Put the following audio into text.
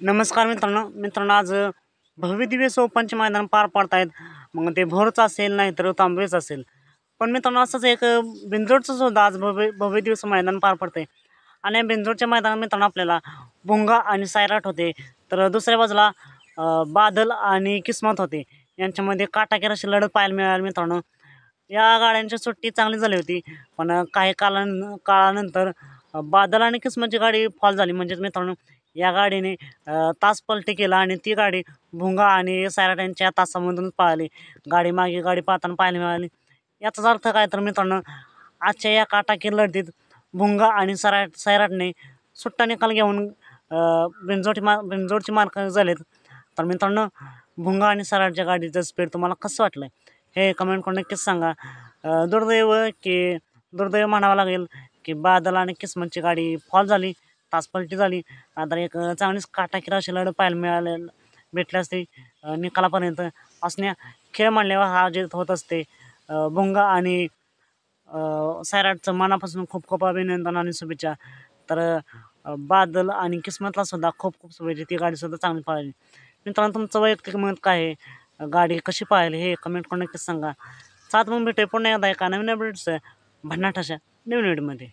नमस्कार मित्रांनो आज भव्य दिव्य ओपनचे मैदान पार पडत आहेत. मग ते भोरचं असेल नाही तर तांबवेच असेल. पण मित्रांनो असंच एक बिंजोडचं सुद्धा आज भव्य भव्य दिवस मैदान पार पडते आणि या बिंजोडच्या मैदानात मित्रांनो आपल्याला भुंगा आणि सायराट होते. तर दुसऱ्या बाजूला बादल आणि किस्मत होते. यांच्यामध्ये काटाकीर अशी लढत पाहायला मिळाली मित्रांनो. या गाड्यांची सुट्टी चांगली झाली होती, पण काही काळानंतर बादल आणि किस्मतची गाडी फॉल झाली. म्हणजेच मित्रांनो या गाडीने तास पलटी केला आणि ती गाडी भुंगा आणि सैराट यांच्या तासामधूनच पळाली. गाडी मागे गाडी पाहताना पाहायला मिळाली. याचाच अर्थ काय तर मित्रांनो, आजच्या या काटाकीर लढतीत भुंगा आणि सैराटने सुट्टा निकाल घेऊन बिनजोडची मार्क झालेत. तर मित्रांनो, भुंगा आणि सैराटच्या गाडीचं स्पीड तुम्हाला कसं वाटलं हे कमेंट करून नक्कीच सांगा. दुर्दैव म्हणावं लागेल की बादल आणि किस्मतची गाडी फॉल झाली, तासपलटी झाली. तर एक चांगलीच काटाकीर अशी लढत पाहायला भेटली असते निकालापर्यंत. असण्या खेळ म्हणल्यावर हा जीत होत असते. भुंगा आणि सैराटचं मनापासून खूप खूप अभिनंदन आणि शुभेच्छा. तर बादल आणि किस्मतला सुद्धा खूप खूप शुभेच्छा. ती गाडीसुद्धा चांगली पाहिली. मित्रांनो, तुमचं वैयक्तिक मत काय आहे? गाडी कशी पाहिली हे कमेंट करून नक्कीच सांगा. सात मग भेटूया पुन्हा एकदा एका नवीन अपडेट्स भन्नाट अशा नवीन व्हिडिओमध्ये.